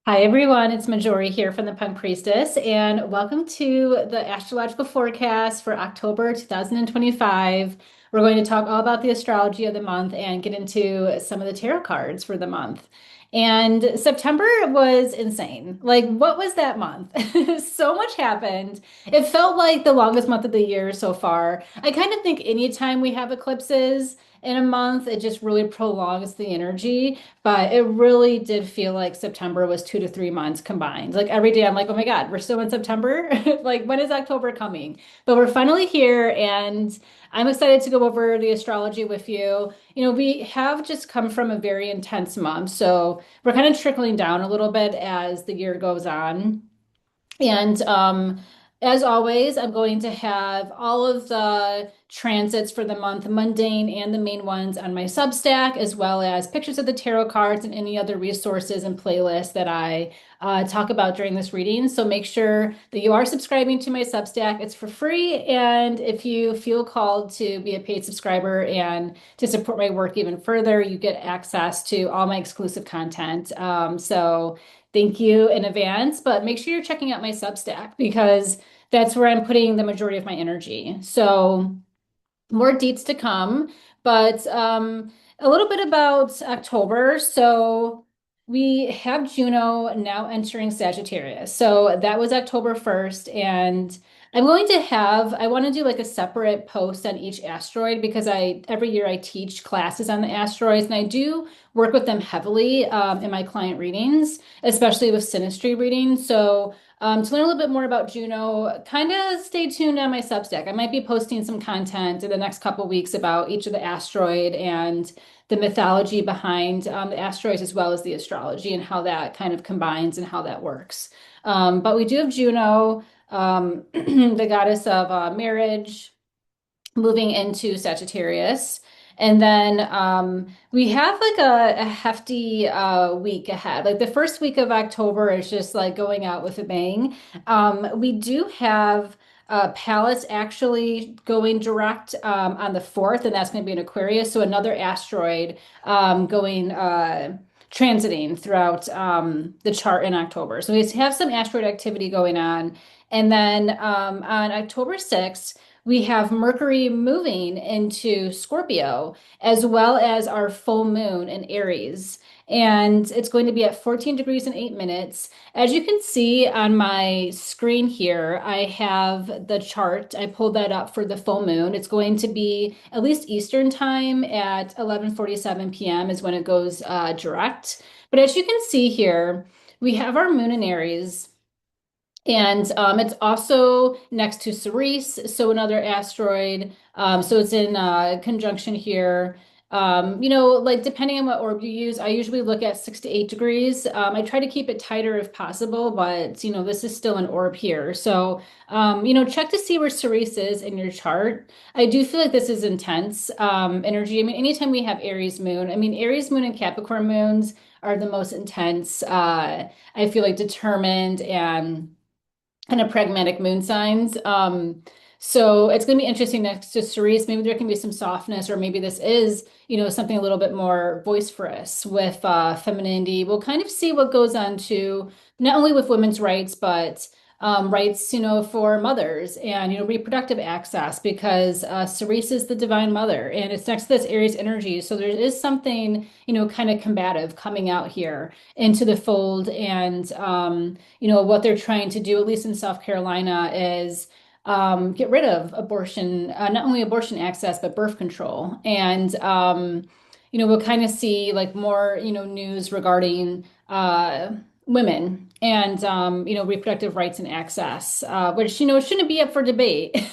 Hi everyone, it's Majorie here from the Punk Priestess, and welcome to the astrological forecast for October 2025. We're going to talk all about the astrology of the month and get into some of the tarot cards for the month. And September was insane. Like, what was that month? So much happened. It felt like the longest month of the year so far. I kind of think anytime we have eclipses in a month, it just really prolongs the energy. But it really did feel like September was 2 to 3 months combined. Like every day, I'm like, oh my God, we're still in September. Like, when is October coming? But we're finally here, and I'm excited to go over the astrology with you. We have just come from a very intense month, so we're kind of trickling down a little bit as the year goes on. And as always, I'm going to have all of the transits for the month, mundane and the main ones, on my Substack, as well as pictures of the tarot cards and any other resources and playlists that I talk about during this reading. So make sure that you are subscribing to my Substack. It's for free. And if you feel called to be a paid subscriber and to support my work even further, you get access to all my exclusive content. So thank you in advance, but make sure you're checking out my Substack because that's where I'm putting the majority of my energy. So, more deets to come, but a little bit about October. So, we have Juno now entering Sagittarius. So, that was October 1st. And I want to do like a separate post on each asteroid because every year I teach classes on the asteroids and I do work with them heavily in my client readings, especially with synastry readings. So, to learn a little bit more about Juno, kind of stay tuned on my Substack. I might be posting some content in the next couple weeks about each of the asteroid and the mythology behind the asteroids, as well as the astrology and how that kind of combines and how that works. But we do have Juno, the goddess of marriage, moving into Sagittarius. And then we have like a hefty week ahead. Like the first week of October is just like going out with a bang. We do have Pallas actually going direct on the 4th, and that's going to be in Aquarius. So another asteroid going transiting throughout the chart in October. So we have some asteroid activity going on. And then on October 6th, we have Mercury moving into Scorpio, as well as our full moon in Aries. And it's going to be at 14 degrees and 8 minutes. As you can see on my screen here, I have the chart. I pulled that up for the full moon. It's going to be at least Eastern time at 11:47 p.m. is when it goes direct. But as you can see here, we have our moon in Aries. And it's also next to Ceres, so another asteroid. So it's in conjunction here. Like depending on what orb you use, I usually look at 6 to 8 degrees. I try to keep it tighter if possible, but this is still an orb here. So, check to see where Ceres is in your chart. I do feel like this is intense energy. I mean, anytime we have Aries moon, I mean, Aries moon and Capricorn moons are the most intense. I feel like determined and kind of pragmatic moon signs. So it's going to be interesting next to Cerise. Maybe there can be some softness, or maybe this is, something a little bit more boisterous with femininity. We'll kind of see what goes on to not only with women's rights, but rights, for mothers and, reproductive access because Cerise is the divine mother and it's next to this Aries energy. So there is something, kind of combative coming out here into the fold. And, what they're trying to do, at least in South Carolina, is get rid of abortion, not only abortion access, but birth control. And, we'll kind of see like more, news regarding women and, reproductive rights and access, which, shouldn't be up for debate.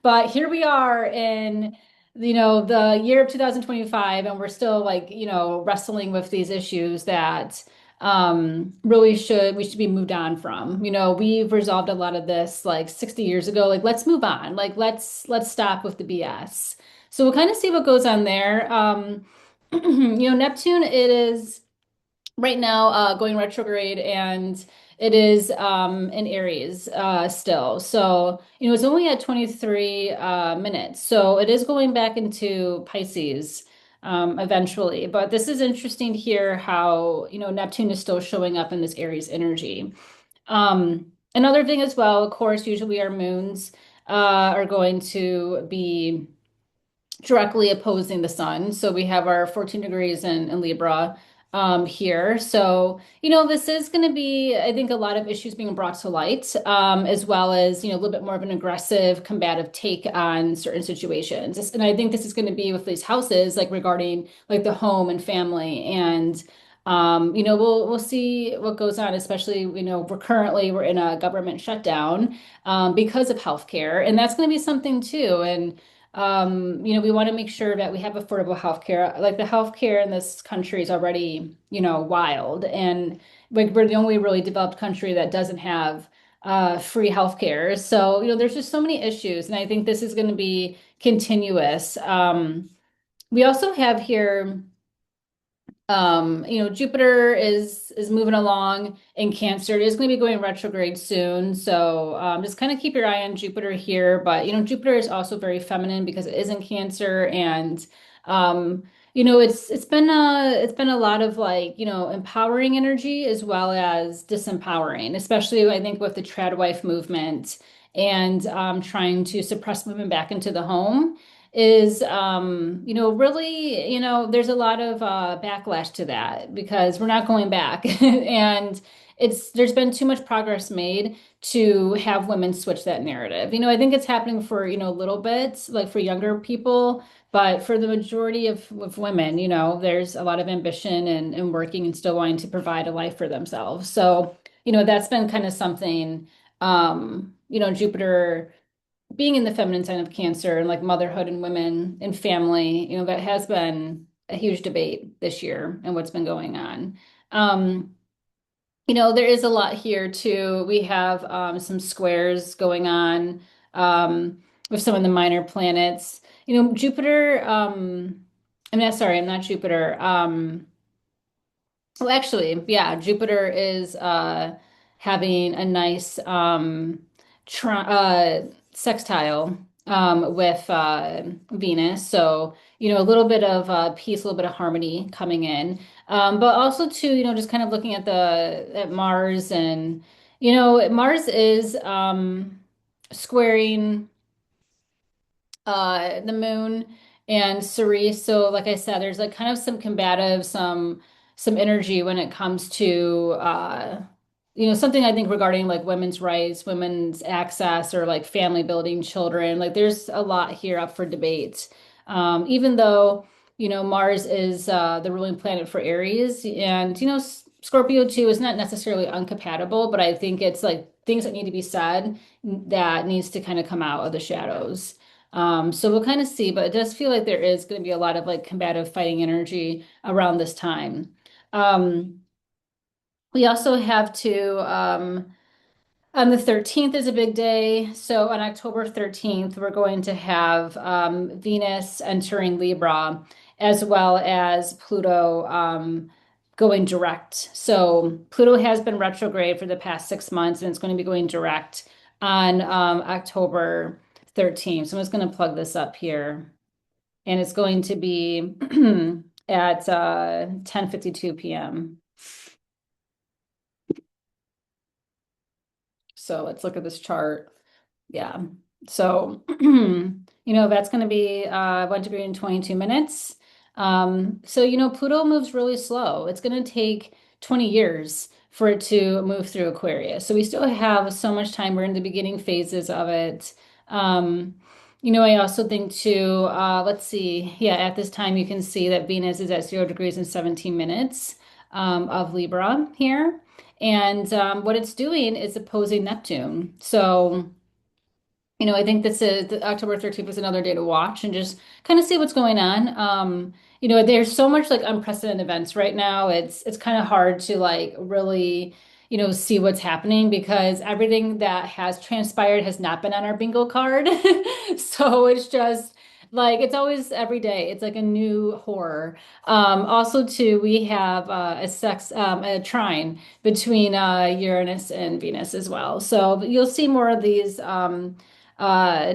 But here we are in, the year of 2025, and we're still like, wrestling with these issues that really we should be moved on from. We've resolved a lot of this like 60 years ago. Like, let's move on. Like, let's stop with the BS. So we'll kind of see what goes on there. Neptune, it is right now going retrograde and it is in Aries still. So, it's only at 23 minutes. So it is going back into Pisces. eventually. But this is interesting to hear how, Neptune is still showing up in this Aries energy. Another thing as well, of course, usually our moons are going to be directly opposing the sun. So we have our 14 degrees in Libra here. So, this is going to be, I think, a lot of issues being brought to light, as well as, a little bit more of an aggressive, combative take on certain situations. And I think this is going to be with these houses, like regarding like the home and family. And we'll see what goes on, especially, we're in a government shutdown because of healthcare, and that's going to be something too. And we want to make sure that we have affordable healthcare. Like the healthcare in this country is already, wild. And like we're the only really developed country that doesn't have free healthcare. So, there's just so many issues. And I think this is going to be continuous. We also have here Jupiter is moving along in Cancer. It is going to be going retrograde soon. So just kind of keep your eye on Jupiter here. But Jupiter is also very feminine because it is in Cancer, and it's been a lot of like, empowering energy as well as disempowering, especially I think with the trad wife movement and trying to suppress women back into the home is really, there's a lot of backlash to that because we're not going back. And there's been too much progress made to have women switch that narrative. I think it's happening for, little bits, like for younger people, but for the majority of women, there's a lot of ambition and working and still wanting to provide a life for themselves. So, that's been kind of something, Jupiter being in the feminine sign of Cancer and like motherhood and women and family, that has been a huge debate this year and what's been going on. Um, there is a lot here too. We have some squares going on with some of the minor planets. Jupiter, I'm not Jupiter. Well, actually, yeah, Jupiter is having a nice tri sextile with Venus. So, a little bit of peace, a little bit of harmony coming in. But also too, just kind of looking at the at Mars, and Mars is squaring the moon and Ceres. So like I said, there's like kind of some combative, some energy when it comes to something I think regarding like women's rights, women's access, or like family building, children. Like there's a lot here up for debate. Even though, Mars is the ruling planet for Aries, and Scorpio too is not necessarily uncompatible, but I think it's like things that need to be said that needs to kind of come out of the shadows. So we'll kind of see, but it does feel like there is going to be a lot of like combative fighting energy around this time. Um, we also have to, on the 13th is a big day. So on October 13th, we're going to have Venus entering Libra, as well as Pluto going direct. So Pluto has been retrograde for the past 6 months, and it's going to be going direct on October 13th. So I'm just going to plug this up here, and it's going to be at 10:52 p.m. So let's look at this chart. Yeah. So, that's going to be 1 degree and 22 minutes. So, Pluto moves really slow. It's going to take 20 years for it to move through Aquarius. So we still have so much time. We're in the beginning phases of it. I also think too, let's see. Yeah, at this time you can see that Venus is at 0 degrees and 17 minutes of Libra here. And what it's doing is opposing Neptune. So, I think this is October 13th is another day to watch and just kind of see what's going on. There's so much like unprecedented events right now. It's kind of hard to like really, see what's happening because everything that has transpired has not been on our bingo card. So it's just like it's always every day. It's like a new horror. Also, too, we have a trine between Uranus and Venus as well. So you'll see more of these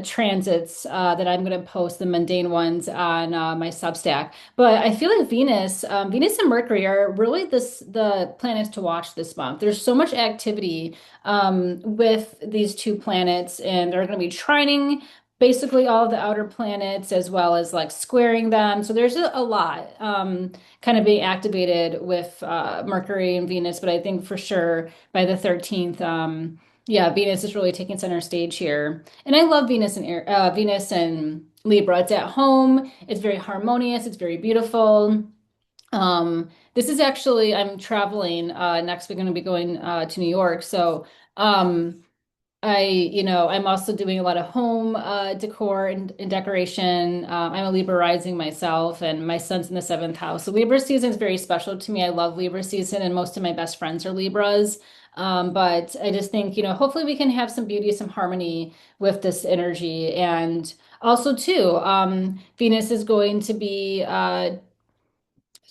transits that I'm going to post the mundane ones on my Substack. But I feel like Venus and Mercury are really the planets to watch this month. There's so much activity with these two planets, and they're going to be trining basically all of the outer planets as well as like squaring them. So there's a lot kind of being activated with Mercury and Venus, but I think for sure by the 13th, yeah, Venus is really taking center stage here. And I love Venus and Libra. It's at home. It's very harmonious. It's very beautiful. This is actually I'm traveling next week. I'm going to be going to New York. So I'm also doing a lot of home decor and decoration. I'm a Libra rising myself, and my son's in the seventh house. So Libra season is very special to me. I love Libra season, and most of my best friends are Libras. But I just think, hopefully we can have some beauty, some harmony with this energy. And also, too, Venus is going to be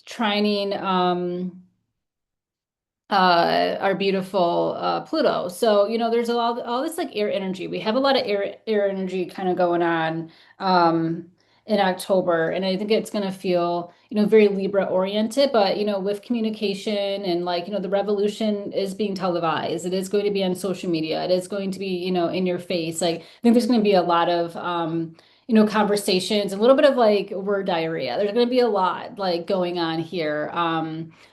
trining. Our beautiful Pluto. So, there's all this like air energy. We have a lot of air energy kind of going on in October, and I think it's going to feel, very Libra oriented, but with communication and like, the revolution is being televised. It is going to be on social media. It is going to be, in your face. Like, I think there's going to be a lot of conversations, a little bit of like word diarrhea. There's going to be a lot like going on here.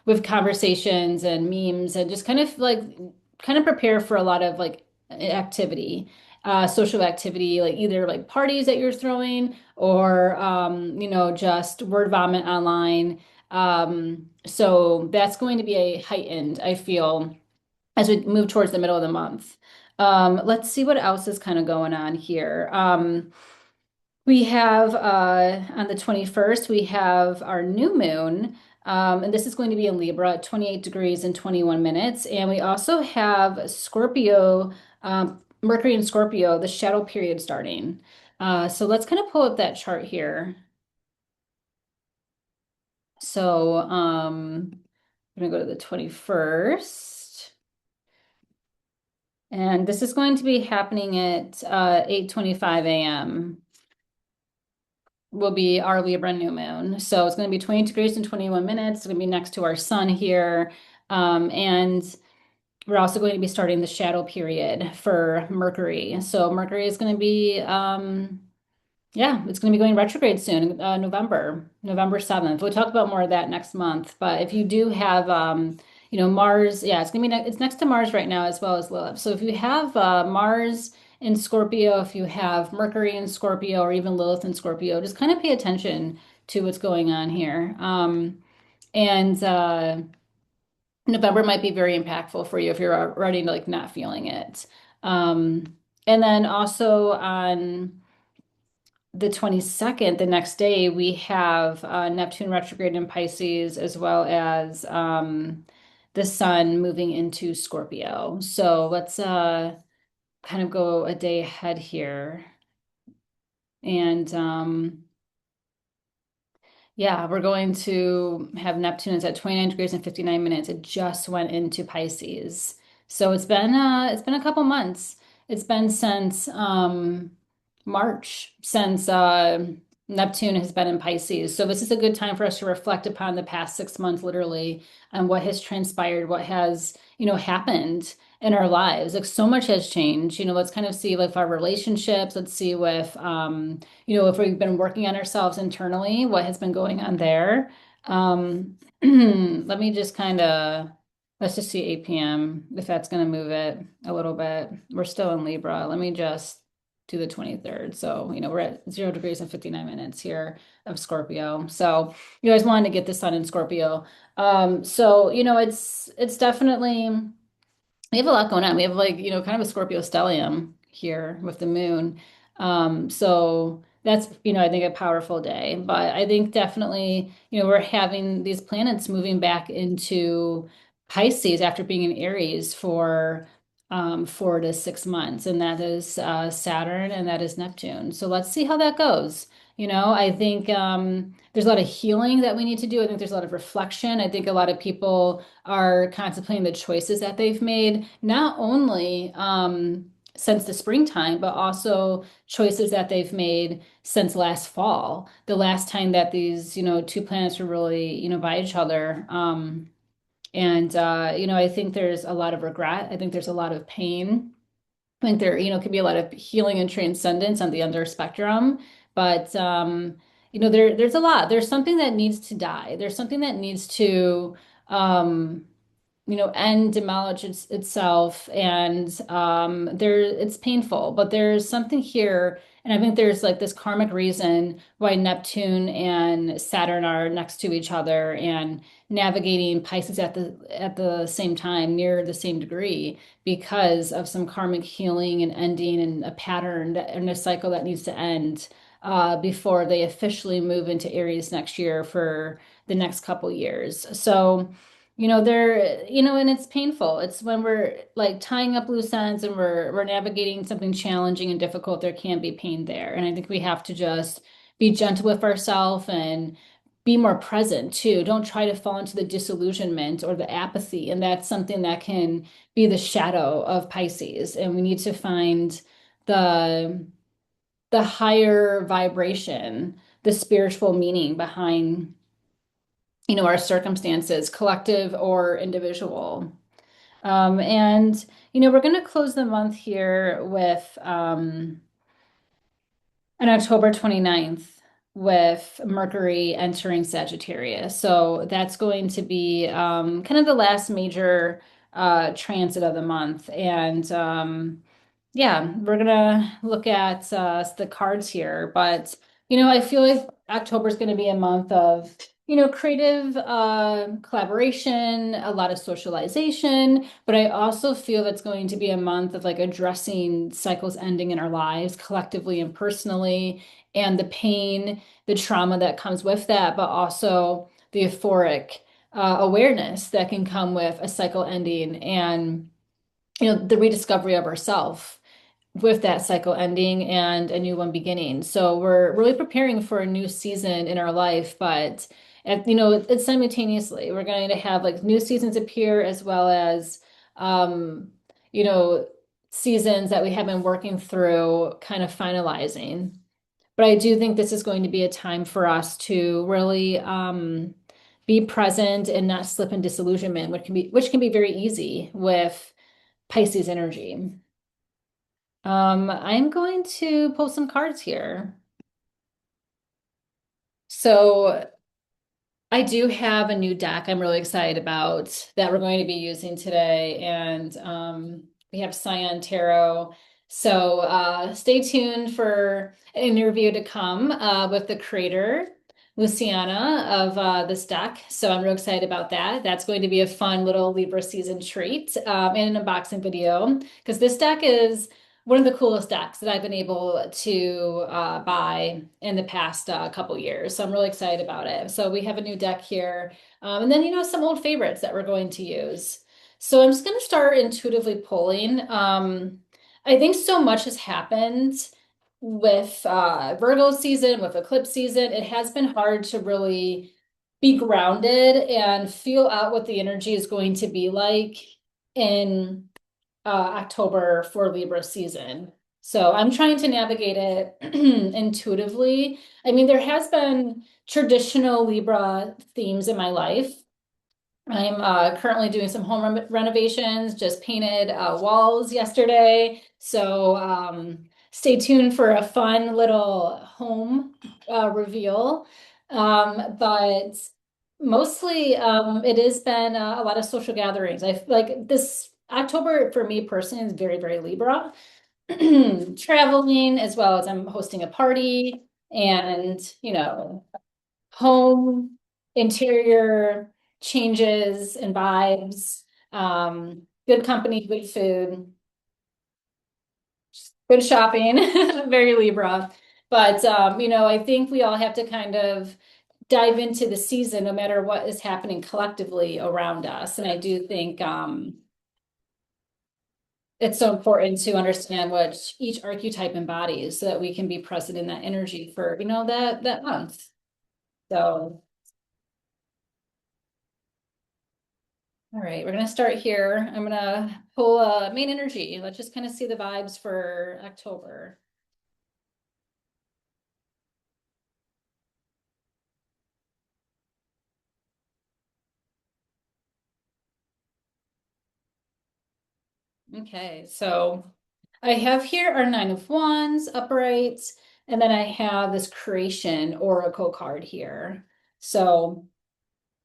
With conversations and memes and just kind of prepare for a lot of like activity, social activity, like either like parties that you're throwing or just word vomit online. So that's going to be a heightened, I feel, as we move towards the middle of the month. Let's see what else is kind of going on here. We have on the 21st, we have our new moon, and this is going to be in Libra at 28 degrees and 21 minutes. And we also have Scorpio, Mercury and Scorpio, the shadow period starting. So let's kind of pull up that chart here. So I'm going to go to the 21st. And this is going to be happening at 8:25 a.m. will be our Libra new moon. So it's going to be 20 degrees and 21 minutes. It's going to be next to our sun here. And we're also going to be starting the shadow period for Mercury. So Mercury is going to be, yeah, it's going to be going retrograde soon, November 7th. We'll talk about more of that next month. But if you do have, Mars, yeah, it's going to be, it's next to Mars right now as well as Lilith. So if you have Mars in Scorpio, if you have Mercury in Scorpio or even Lilith in Scorpio, just kind of pay attention to what's going on here. And November might be very impactful for you if you're already like not feeling it. And then also on the 22nd, the next day, we have Neptune retrograde in Pisces as well as the sun moving into Scorpio. So let's kind of go a day ahead here. And yeah, we're going to have Neptune is at 29 degrees and 59 minutes. It just went into Pisces. So it's been a couple months. It's been since March since Neptune has been in Pisces. So this is a good time for us to reflect upon the past 6 months, literally, and what has transpired, what has, happened in our lives. Like so much has changed. Let's kind of see like our relationships. Let's see with if we've been working on ourselves internally, what has been going on there. Let me just let's just see 8 p.m. if that's going to move it a little bit. We're still in Libra. Let me just do the 23rd. So, we're at 0 degrees and 59 minutes here of Scorpio. So you guys wanted to get the sun in Scorpio. So, it's definitely, we have a lot going on. We have like, kind of a Scorpio stellium here with the moon. So that's, I think a powerful day. But I think definitely, we're having these planets moving back into Pisces after being in Aries for 4 to 6 months. And that is Saturn and that is Neptune. So let's see how that goes. I think there's a lot of healing that we need to do. I think there's a lot of reflection. I think a lot of people are contemplating the choices that they've made, not only since the springtime, but also choices that they've made since last fall, the last time that these, two planets were really, by each other. And I think there's a lot of regret. I think there's a lot of pain. I think there, could be a lot of healing and transcendence on the under spectrum, but there's a lot. There's something that needs to die. There's something that needs to um, and demolish itself. And it's painful, but there's something here. And I think there's like this karmic reason why Neptune and Saturn are next to each other and navigating Pisces at the same time, near the same degree, because of some karmic healing and ending and a pattern and a cycle that needs to end before they officially move into Aries next year for the next couple years. So and it's painful. It's when we're like tying up loose ends and we're navigating something challenging and difficult, there can be pain there. And I think we have to just be gentle with ourselves and be more present too. Don't try to fall into the disillusionment or the apathy. And that's something that can be the shadow of Pisces. And we need to find the the higher vibration, the spiritual meaning behind our circumstances, collective or individual. And we're going to close the month here with on October 29th with Mercury entering Sagittarius. So that's going to be kind of the last major transit of the month. And yeah, we're gonna look at the cards here. But I feel like October is going to be a month of creative collaboration, a lot of socialization, but I also feel it's going to be a month of like addressing cycles ending in our lives collectively and personally, and the pain, the trauma that comes with that, but also the euphoric awareness that can come with a cycle ending and the rediscovery of ourself with that cycle ending and a new one beginning. So we're really preparing for a new season in our life, but it's simultaneously we're going to have like new seasons appear as well as um, you know, seasons that we have been working through kind of finalizing. But I do think this is going to be a time for us to really be present and not slip in disillusionment, which can be very easy with Pisces energy. I'm going to pull some cards here. So I do have a new deck I'm really excited about that we're going to be using today. And we have Cyan Tarot. So stay tuned for an interview to come with the creator, Luciana, of this deck. So I'm real excited about that. That's going to be a fun little Libra season treat and an unboxing video because this deck is one of the coolest decks that I've been able to buy in the past couple years. So I'm really excited about it. So we have a new deck here. And then, some old favorites that we're going to use. So I'm just going to start intuitively pulling. I think so much has happened with Virgo season, with eclipse season. It has been hard to really be grounded and feel out what the energy is going to be like in October for Libra season. So I'm trying to navigate it intuitively. I mean, there has been traditional Libra themes in my life. I'm currently doing some home renovations, just painted walls yesterday. So stay tuned for a fun little home reveal. But mostly it has been a lot of social gatherings. I like this October for me personally is very, very Libra. Traveling as well as I'm hosting a party and, home interior changes and vibes, good company, good food, good shopping, very Libra. But I think we all have to kind of dive into the season no matter what is happening collectively around us. And I do think it's so important to understand what each archetype embodies so that we can be present in that energy for, that month. So All right, we're gonna start here. I'm gonna pull main energy. Let's just kind of see the vibes for October. Okay, so I have here our Nine of Wands upright, and then I have this creation oracle card here. So,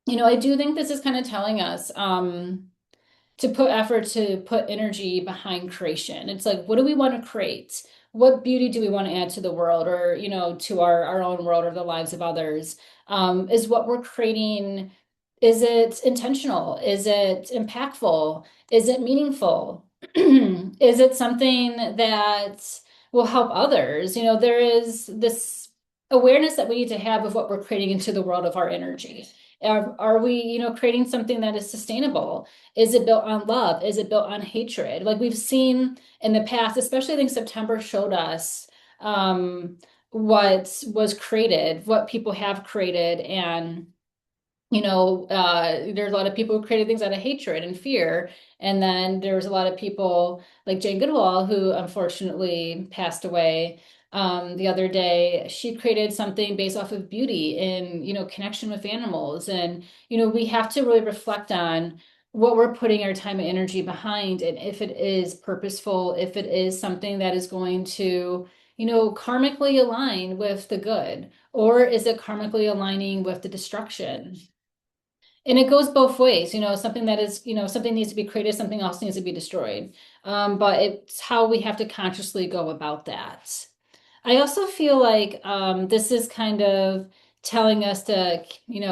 I do think this is kind of telling us to put effort, to put energy behind creation. It's like, what do we want to create? What beauty do we want to add to the world or, to our own world or the lives of others? Is what we're creating, is it intentional? Is it impactful? Is it meaningful? Is it something that will help others? There is this awareness that we need to have of what we're creating into the world of our energy. Are we, creating something that is sustainable? Is it built on love? Is it built on hatred? Like we've seen in the past, especially I think September showed us what was created, what people have created, and there's a lot of people who created things out of hatred and fear. And then there was a lot of people like Jane Goodall, who unfortunately passed away the other day. She created something based off of beauty and, connection with animals. And, we have to really reflect on what we're putting our time and energy behind, and if it is purposeful, if it is something that is going to, karmically align with the good, or is it karmically aligning with the destruction? And it goes both ways, something that is, something needs to be created, something else needs to be destroyed. But it's how we have to consciously go about that. I also feel like this is kind of telling us to,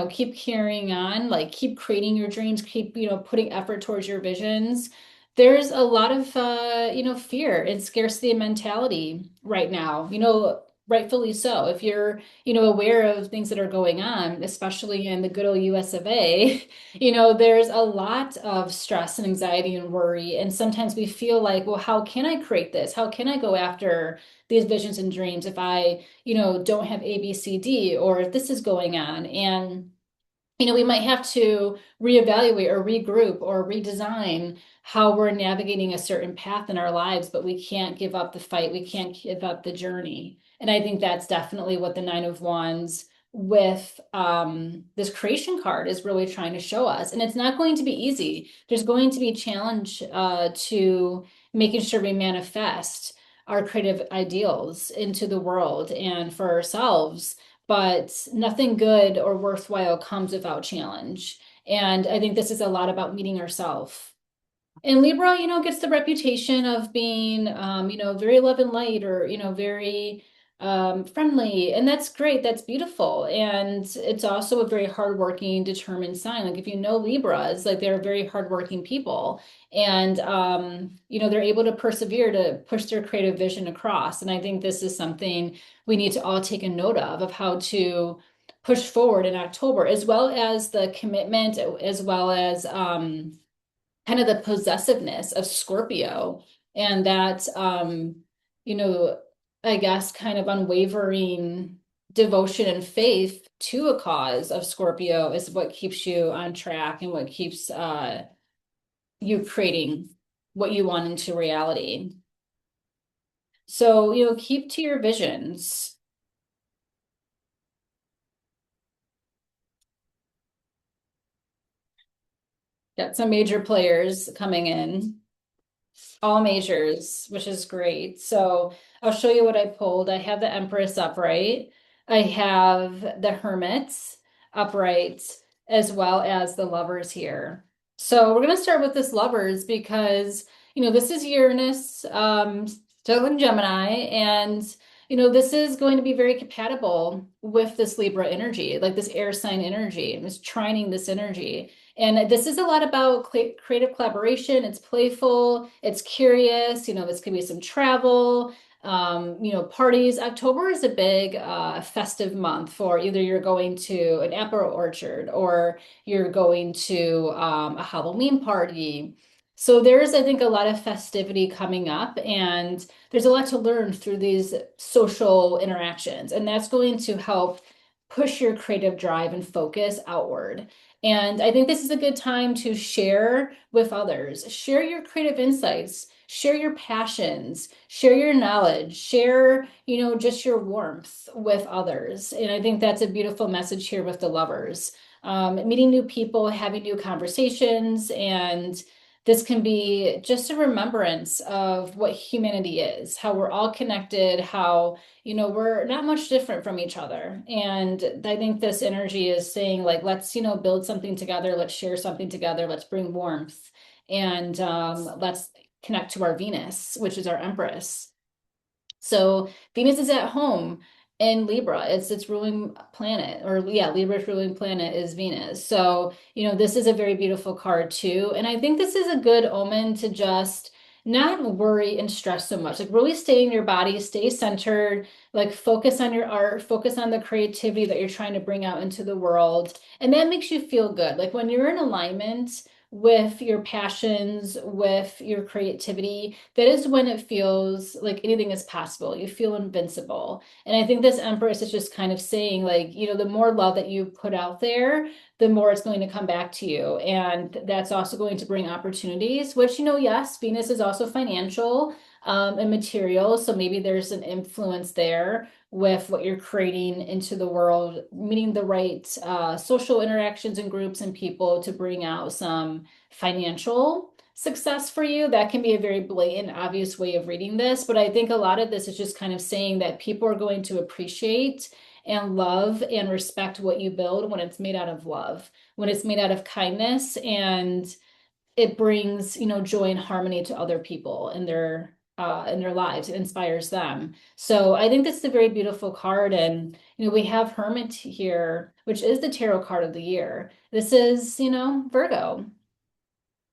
keep carrying on, like keep creating your dreams, keep, putting effort towards your visions. There's a lot of, fear and scarcity mentality right now, rightfully so. If you're, aware of things that are going on, especially in the good old US of A, there's a lot of stress and anxiety and worry. And sometimes we feel like, well, how can I create this? How can I go after these visions and dreams if I, don't have A, B, C, D, or if this is going on? And we might have to reevaluate or regroup or redesign how we're navigating a certain path in our lives, but we can't give up the fight. We can't give up the journey. And I think that's definitely what the Nine of Wands with this creation card is really trying to show us. And it's not going to be easy. There's going to be a challenge to making sure we manifest our creative ideals into the world and for ourselves, but nothing good or worthwhile comes without challenge. And I think this is a lot about meeting ourselves. And Libra, gets the reputation of being, very love and light or, very friendly. And that's great. That's beautiful. And it's also a very hardworking, determined sign. Like if you know Libras, like they're very hardworking people. And, they're able to persevere to push their creative vision across. And I think this is something we need to all take a note of how to push forward in October, as well as the commitment, as well as, kind of the possessiveness of Scorpio and that you know I guess kind of unwavering devotion and faith to a cause of Scorpio is what keeps you on track and what keeps you creating what you want into reality. So, keep to your visions. Got some major players coming in. All majors, which is great. So I'll show you what I pulled. I have the Empress upright. I have the Hermits upright, as well as the Lovers here. So we're going to start with this Lovers because, this is Uranus, still in Gemini, and, this is going to be very compatible with this Libra energy, like this air sign energy. It's trining this energy. And this is a lot about creative collaboration. It's playful, it's curious, this could be some travel, parties. October is a big festive month for either you're going to an apple orchard or you're going to a Halloween party. So there's, I think, a lot of festivity coming up, and there's a lot to learn through these social interactions, and that's going to help push your creative drive and focus outward. And I think this is a good time to share with others, share your creative insights, share your passions, share your knowledge, share, just your warmth with others. And I think that's a beautiful message here with the lovers. Meeting new people, having new conversations, and this can be just a remembrance of what humanity is, how we're all connected, how we're not much different from each other. And I think this energy is saying, like, let's, build something together, let's share something together, let's bring warmth, and let's connect to our Venus, which is our Empress. So Venus is at home in Libra. It's its ruling planet, or yeah, Libra's ruling planet is Venus. So, this is a very beautiful card too. And I think this is a good omen to just not worry and stress so much. Like really stay in your body, stay centered, like focus on your art, focus on the creativity that you're trying to bring out into the world. And that makes you feel good. Like when you're in alignment with your passions, with your creativity, that is when it feels like anything is possible. You feel invincible. And I think this Empress is just kind of saying, like, the more love that you put out there, the more it's going to come back to you. And that's also going to bring opportunities, which, yes, Venus is also financial and material. So maybe there's an influence there with what you're creating into the world, meeting the right social interactions and groups and people to bring out some financial success for you. That can be a very blatant, obvious way of reading this, but I think a lot of this is just kind of saying that people are going to appreciate and love and respect what you build when it's made out of love, when it's made out of kindness, and it brings, joy and harmony to other people in their lives. It inspires them. So I think this is a very beautiful card. And we have Hermit here, which is the tarot card of the year. This is, Virgo.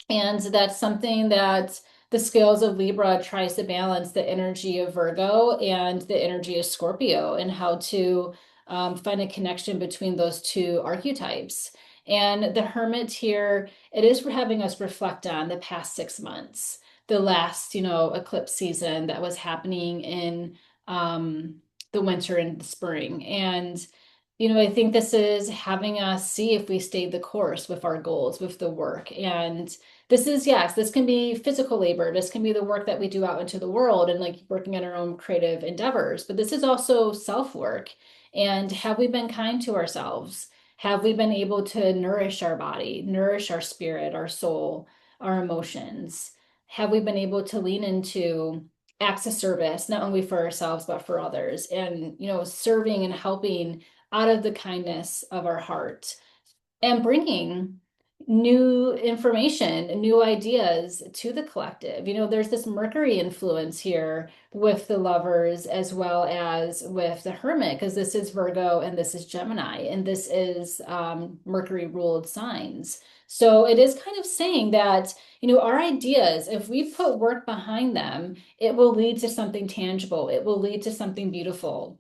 And that's something that the scales of Libra tries to balance the energy of Virgo and the energy of Scorpio, and how to find a connection between those two archetypes. And the Hermit here, it is for having us reflect on the past 6 months, the last, eclipse season that was happening in the winter and the spring. And I think this is having us see if we stayed the course with our goals, with the work. And this is, yes, this can be physical labor. This can be the work that we do out into the world and like working on our own creative endeavors. But this is also self-work. And have we been kind to ourselves? Have we been able to nourish our body, nourish our spirit, our soul, our emotions? Have we been able to lean into acts of service, not only for ourselves, but for others? And, serving and helping out of the kindness of our heart, and bringing new information, new ideas to the collective. There's this Mercury influence here with the lovers as well as with the Hermit, because this is Virgo and this is Gemini, and this is Mercury ruled signs. So it is kind of saying that, our ideas, if we put work behind them, it will lead to something tangible. It will lead to something beautiful.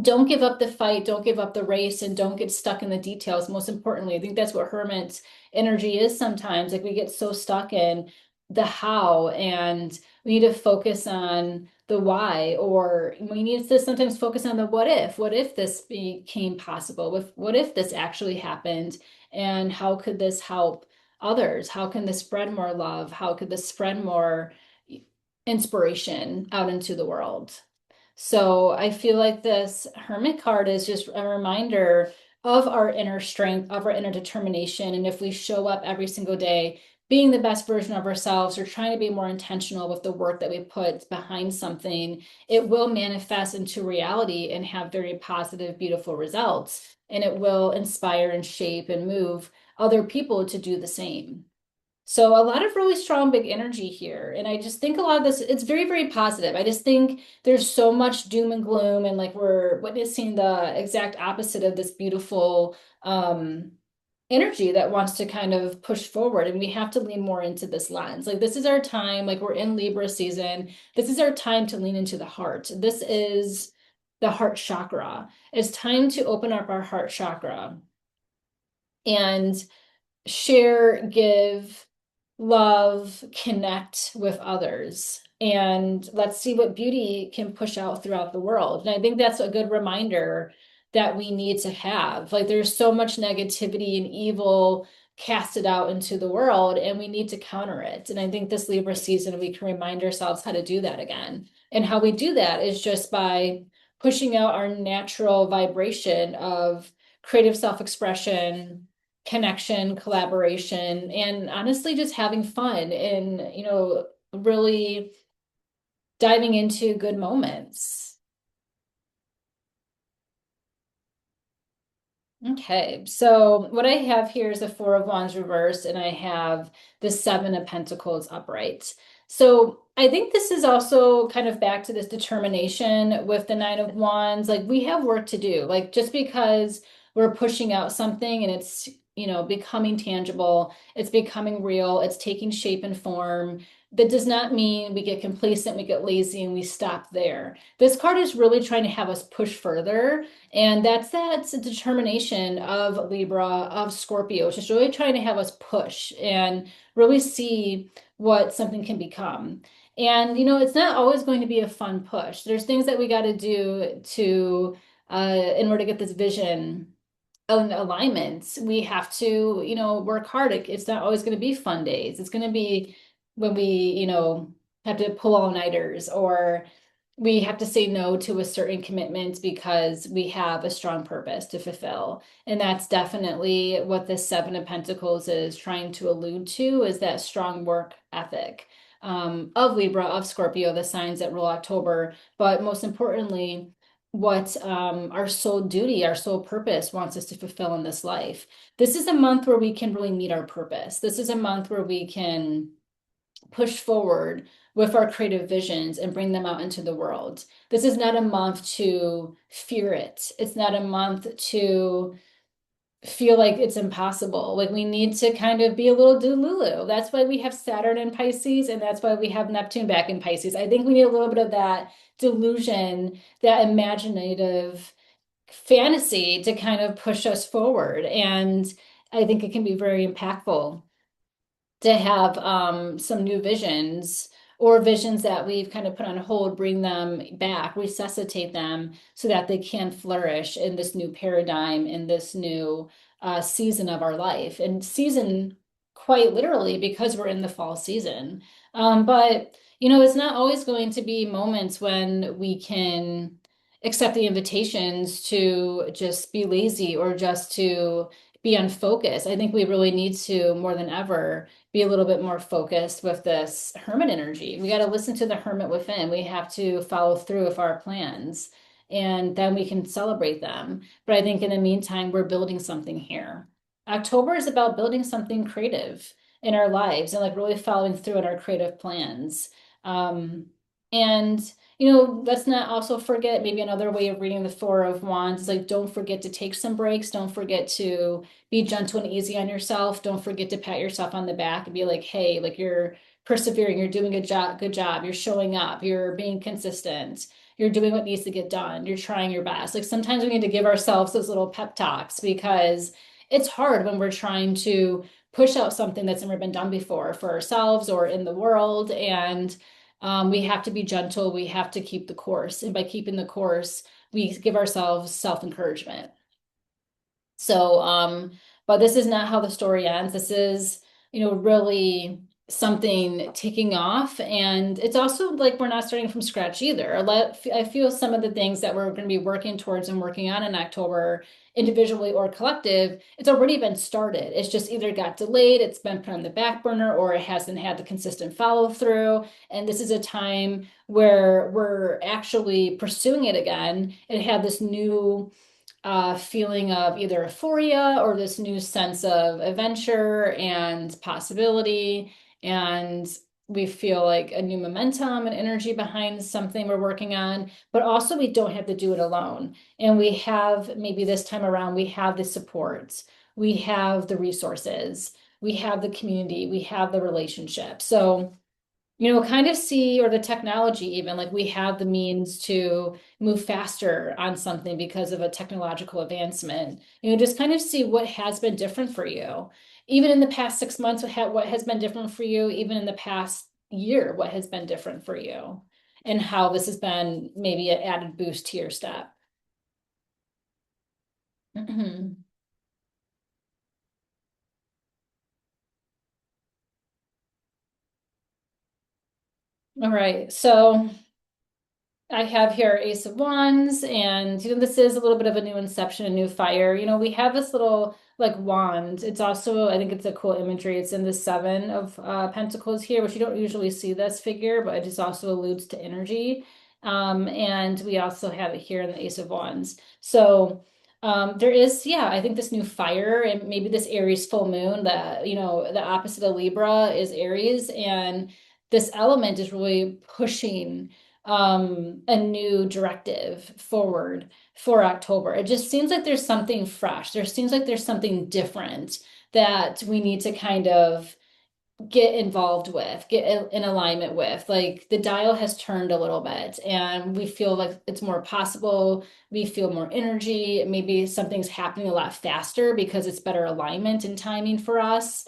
Don't give up the fight, don't give up the race, and don't get stuck in the details. Most importantly, I think that's what Hermit's energy is sometimes. Like we get so stuck in the how, and we need to focus on the why, or we need to sometimes focus on the what if. What if this became possible? What if this actually happened? And how could this help others? How can this spread more love? How could this spread more inspiration out into the world? So I feel like this Hermit card is just a reminder of our inner strength, of our inner determination. And if we show up every single day being the best version of ourselves, or trying to be more intentional with the work that we put behind something, it will manifest into reality and have very positive, beautiful results. And it will inspire and shape and move other people to do the same. So a lot of really strong big energy here. And I just think a lot of this, it's very, very positive. I just think there's so much doom and gloom, and like we're witnessing the exact opposite of this beautiful energy that wants to kind of push forward. And we have to lean more into this lens. Like this is our time, like we're in Libra season. This is our time to lean into the heart. This is the heart chakra. It's time to open up our heart chakra and share, give, love, connect with others. And let's see what beauty can push out throughout the world. And I think that's a good reminder that we need to have. Like there's so much negativity and evil casted out into the world, and we need to counter it. And I think this Libra season, we can remind ourselves how to do that again. And how we do that is just by pushing out our natural vibration of creative self-expression, connection, collaboration, and honestly just having fun and, really diving into good moments. Okay, so what I have here is a Four of Wands reversed, and I have the Seven of Pentacles upright. So I think this is also kind of back to this determination with the Nine of Wands. Like we have work to do. Like just because we're pushing out something and it's, becoming tangible, it's becoming real, it's taking shape and form. That does not mean we get complacent, we get lazy, and we stop there. This card is really trying to have us push further, and that's a determination of Libra, of Scorpio. It's just really trying to have us push and really see what something can become. And, it's not always going to be a fun push. There's things that we got to do in order to get this vision in alignment. We have to, work hard. It's not always going to be fun days. It's going to be when we, have to pull all-nighters, or we have to say no to a certain commitment because we have a strong purpose to fulfill. And that's definitely what the Seven of Pentacles is trying to allude to, is that strong work ethic of Libra, of Scorpio, the signs that rule October. But most importantly, what our soul duty, our soul purpose wants us to fulfill in this life. This is a month where we can really meet our purpose. This is a month where we can push forward with our creative visions and bring them out into the world. This is not a month to fear it. It's not a month to feel like it's impossible. Like we need to kind of be a little delulu. That's why we have Saturn in Pisces, and that's why we have Neptune back in Pisces. I think we need a little bit of that delusion, that imaginative fantasy to kind of push us forward. And I think it can be very impactful to have some new visions, or visions that we've kind of put on hold, bring them back, resuscitate them so that they can flourish in this new paradigm, in this new season of our life. And season, quite literally, because we're in the fall season. But, it's not always going to be moments when we can accept the invitations to just be lazy or just to be unfocused. I think we really need to, more than ever, be a little bit more focused with this Hermit energy. We got to listen to the Hermit within. We have to follow through with our plans, and then we can celebrate them. But I think in the meantime, we're building something here. October is about building something creative in our lives and like really following through on our creative plans. Um, and let's not also forget, maybe another way of reading the Four of Wands is like, don't forget to take some breaks. Don't forget to be gentle and easy on yourself. Don't forget to pat yourself on the back and be like, hey, like you're persevering, you're doing a good job, you're showing up, you're being consistent, you're doing what needs to get done, you're trying your best. Like sometimes we need to give ourselves those little pep talks, because it's hard when we're trying to push out something that's never been done before for ourselves or in the world. And we have to be gentle. We have to keep the course. And by keeping the course, we give ourselves self-encouragement. So, but this is not how the story ends. This is, really something taking off. And it's also like we're not starting from scratch either. I feel some of the things that we're going to be working towards and working on in October, individually or collective, it's already been started. It's just either got delayed, it's been put on the back burner, or it hasn't had the consistent follow through. And this is a time where we're actually pursuing it again. It had this new feeling of either euphoria or this new sense of adventure and possibility. And we feel like a new momentum and energy behind something we're working on, but also we don't have to do it alone. And we have, maybe this time around, we have the supports, we have the resources, we have the community, we have the relationship. So kind of see, or the technology even, like we have the means to move faster on something because of a technological advancement. Just kind of see what has been different for you. Even in the past 6 months, what has been different for you, even in the past year, what has been different for you, and how this has been maybe an added boost to your step. All right, so I have here Ace of Wands, and this is a little bit of a new inception, a new fire. We have this little like wand. It's also, I think it's a cool imagery. It's in the Seven of Pentacles here, which you don't usually see this figure, but it just also alludes to energy. And we also have it here in the Ace of Wands. So there is, yeah, I think this new fire and maybe this Aries full moon, the opposite of Libra is Aries, and this element is really pushing a new directive forward for October. It just seems like there's something fresh. There seems like there's something different that we need to kind of get involved with, get in alignment with. Like the dial has turned a little bit and we feel like it's more possible. We feel more energy. Maybe something's happening a lot faster because it's better alignment and timing for us.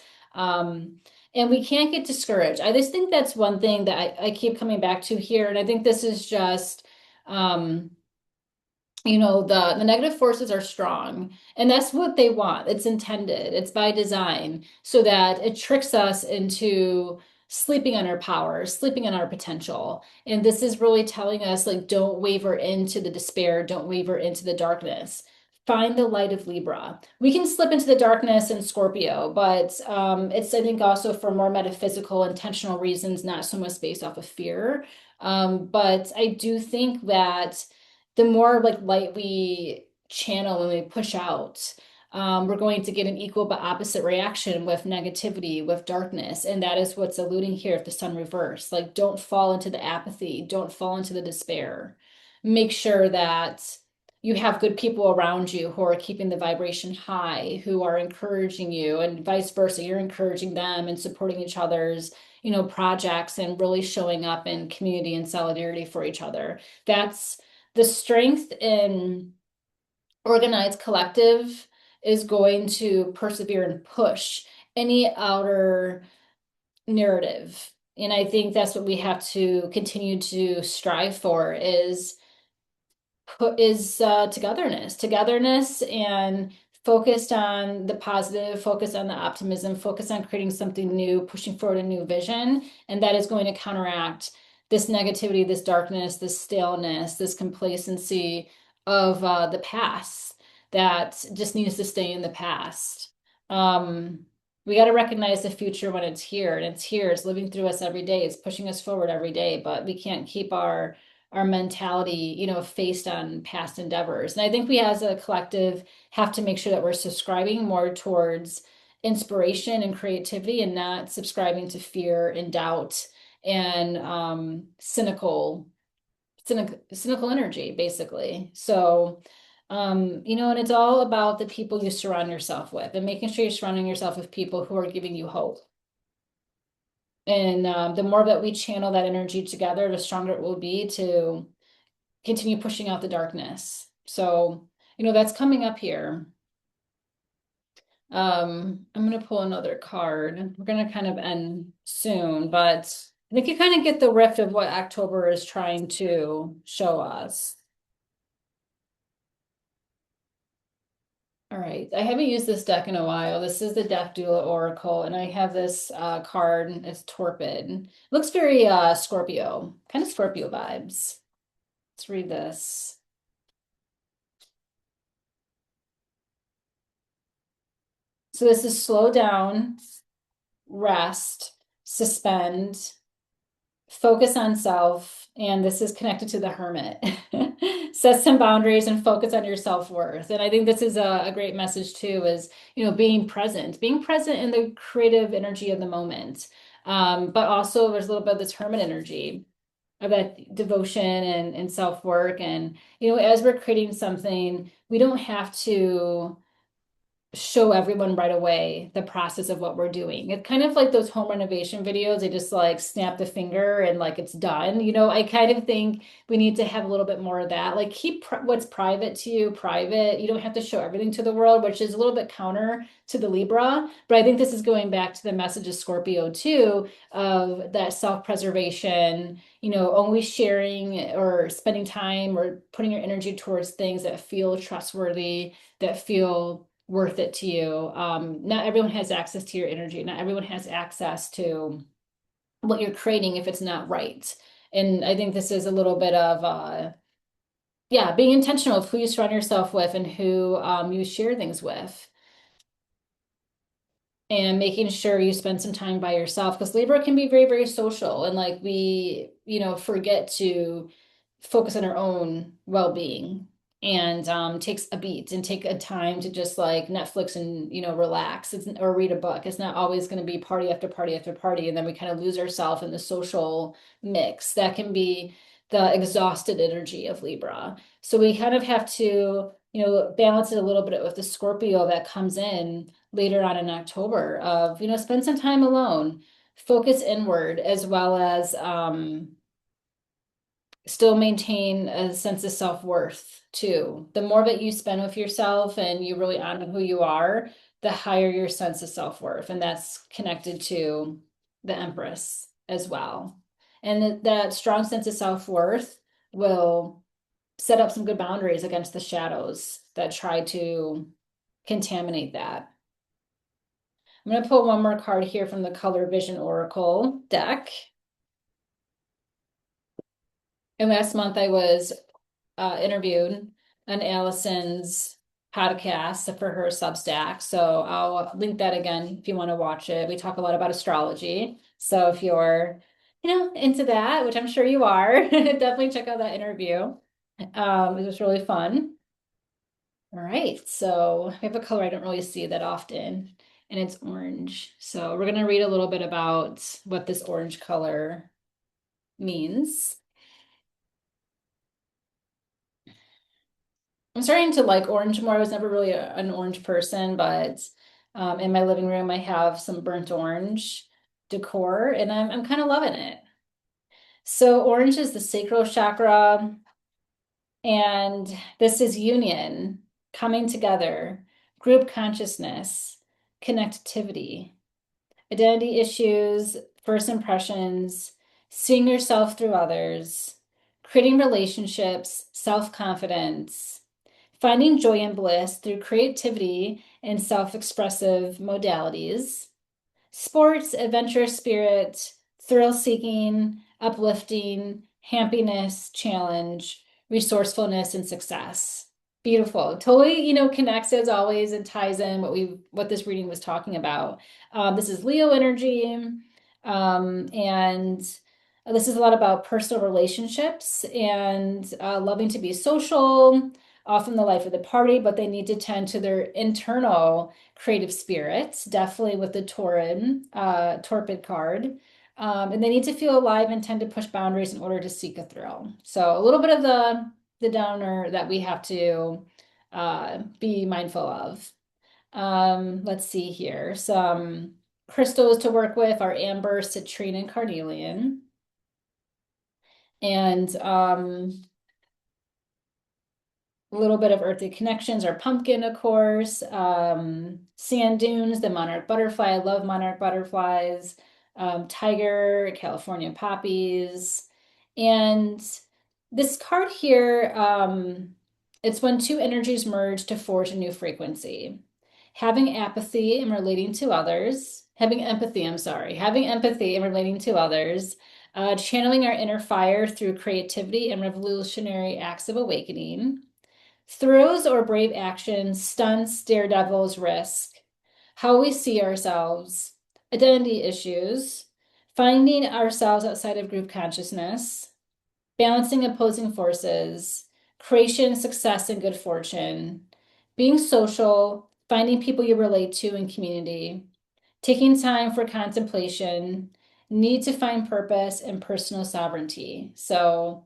And we can't get discouraged. I just think that's one thing that I keep coming back to here. And I think this is just, um, the negative forces are strong, and that's what they want. It's intended, it's by design, so that it tricks us into sleeping on our power, sleeping on our potential. And this is really telling us, like, don't waver into the despair, don't waver into the darkness. Find the light of Libra. We can slip into the darkness in Scorpio, but it's, I think, also for more metaphysical, intentional reasons, not so much based off of fear. But I do think that the more like light we channel and we push out, we're going to get an equal but opposite reaction with negativity, with darkness. And that is what's alluding here with the sun reverse. Like, don't fall into the apathy, don't fall into the despair. Make sure that you have good people around you who are keeping the vibration high, who are encouraging you, and vice versa. You're encouraging them and supporting each other's, projects and really showing up in community and solidarity for each other. That's the strength in organized collective is going to persevere and push any outer narrative. And I think that's what we have to continue to strive for is togetherness and focused on the positive, focused on the optimism, focused on creating something new, pushing forward a new vision. And that is going to counteract this negativity, this darkness, this staleness, this complacency of the past that just needs to stay in the past. Um, we got to recognize the future when it's here, and it's here. It's living through us every day. It's pushing us forward every day, but we can't keep our mentality, based on past endeavors. And I think we as a collective have to make sure that we're subscribing more towards inspiration and creativity and not subscribing to fear and doubt and cynical energy, basically. So, and it's all about the people you surround yourself with and making sure you're surrounding yourself with people who are giving you hope. And the more that we channel that energy together, the stronger it will be to continue pushing out the darkness. So, that's coming up here. I'm going to pull another card. We're going to kind of end soon, but I think you kind of get the rift of what October is trying to show us. All right, I haven't used this deck in a while. This is the Death Doula Oracle, and I have this card. It's Torpid. It looks very Scorpio, kind of Scorpio vibes. Let's read this. So this is slow down, rest, suspend, focus on self, and this is connected to the Hermit. Set some boundaries and focus on your self-worth. And I think this is a great message too, is, being present in the creative energy of the moment. But also there's a little bit of this Hermit energy of that devotion and self-work. And, as we're creating something, we don't have to show everyone right away the process of what we're doing. It's kind of like those home renovation videos. They just like snap the finger and like it's done. I kind of think we need to have a little bit more of that. Like keep what's private to you private. You don't have to show everything to the world, which is a little bit counter to the Libra. But I think this is going back to the message of Scorpio too, of that self-preservation, always sharing or spending time or putting your energy towards things that feel trustworthy, that feel worth it to you. Not everyone has access to your energy. Not everyone has access to what you're creating if it's not right. And I think this is a little bit of, yeah, being intentional of who you surround yourself with and who you share things with. And making sure you spend some time by yourself because Libra can be very, very social. And like we, forget to focus on our own well-being and takes a beat and take a time to just like Netflix and relax or read a book. It's not always going to be party after party after party, and then we kind of lose ourselves in the social mix. That can be the exhausted energy of Libra. So we kind of have to balance it a little bit with the Scorpio that comes in later on in October of spend some time alone, focus inward, as well as still maintain a sense of self-worth too. The more that you spend with yourself and you really honor who you are, the higher your sense of self-worth. And that's connected to the Empress as well. And that strong sense of self-worth will set up some good boundaries against the shadows that try to contaminate that. I'm going to pull one more card here from the Color Vision Oracle deck. And last month I was interviewed on Allison's podcast for her Substack. So I'll link that again if you want to watch it. We talk a lot about astrology. So if you're, into that, which I'm sure you are, definitely check out that interview. It was really fun. All right, so we have a color I don't really see that often, and it's orange. So we're going to read a little bit about what this orange color means. I'm starting to like orange more. I was never really an orange person, but in my living room, I have some burnt orange decor, and I'm kind of loving it. So orange is the sacral chakra, and this is union, coming together, group consciousness, connectivity, identity issues, first impressions, seeing yourself through others, creating relationships, self-confidence, finding joy and bliss through creativity and self-expressive modalities, sports, adventurous spirit, thrill-seeking, uplifting, happiness, challenge, resourcefulness, and success. Beautiful. Totally, connects as always and ties in what this reading was talking about. This is Leo energy, and this is a lot about personal relationships and loving to be social, often the life of the party, but they need to tend to their internal creative spirits, definitely with the Torpid card. And they need to feel alive and tend to push boundaries in order to seek a thrill. So a little bit of the downer that we have to be mindful of. Let's see here. Some crystals to work with are amber, citrine, and carnelian. And a little bit of earthy connections are pumpkin, of course, sand dunes, the monarch butterfly. I love monarch butterflies, tiger, California poppies. And this card here, it's when two energies merge to forge a new frequency. Having apathy and relating to others, having empathy, I'm sorry, having empathy and relating to others, channeling our inner fire through creativity and revolutionary acts of awakening. Throws or brave actions, stunts, daredevils, risk, how we see ourselves, identity issues, finding ourselves outside of group consciousness, balancing opposing forces, creation, success, and good fortune, being social, finding people you relate to in community, taking time for contemplation, need to find purpose, and personal sovereignty. So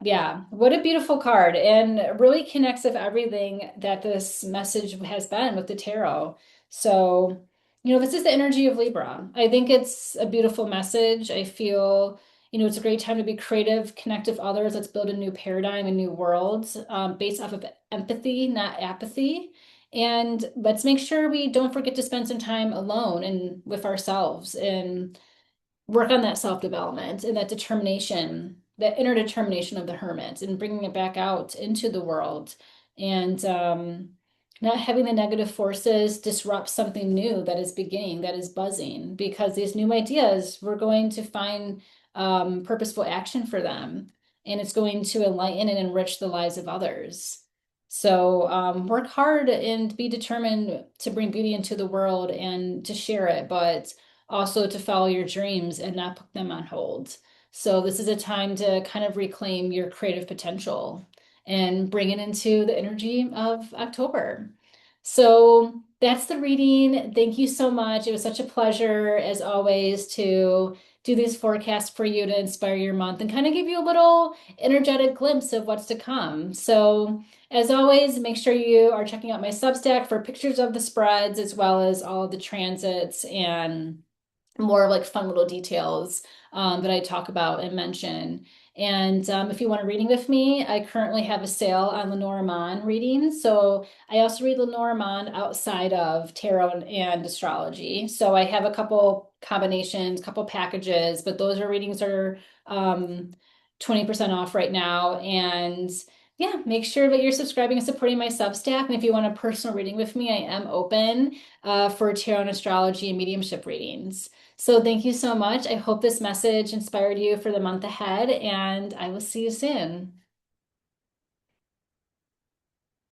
Yeah, what a beautiful card, and really connects with everything that this message has been with the tarot. So, this is the energy of Libra. I think it's a beautiful message. I feel, it's a great time to be creative, connect with others. Let's build a new paradigm, a new world, based off of empathy, not apathy. And let's make sure we don't forget to spend some time alone and with ourselves and work on that self-development and that determination, that inner determination of the hermit and bringing it back out into the world and not having the negative forces disrupt something new that is beginning, that is buzzing, because these new ideas, we're going to find purposeful action for them and it's going to enlighten and enrich the lives of others. So work hard and be determined to bring beauty into the world and to share it, but also to follow your dreams and not put them on hold. So this is a time to kind of reclaim your creative potential and bring it into the energy of October. So that's the reading. Thank you so much. It was such a pleasure, as always, to do these forecasts for you to inspire your month and kind of give you a little energetic glimpse of what's to come. So, as always, make sure you are checking out my Substack for pictures of the spreads as well as all of the transits and more of like fun little details that I talk about and mention. And if you want a reading with me, I currently have a sale on Lenormand readings. So I also read Lenormand outside of tarot and astrology. So I have a couple combinations, couple packages, but those are readings are 20% off right now. And yeah, make sure that you're subscribing and supporting my Substack. And if you want a personal reading with me, I am open for tarot and astrology and mediumship readings. So thank you so much. I hope this message inspired you for the month ahead, and I will see you soon.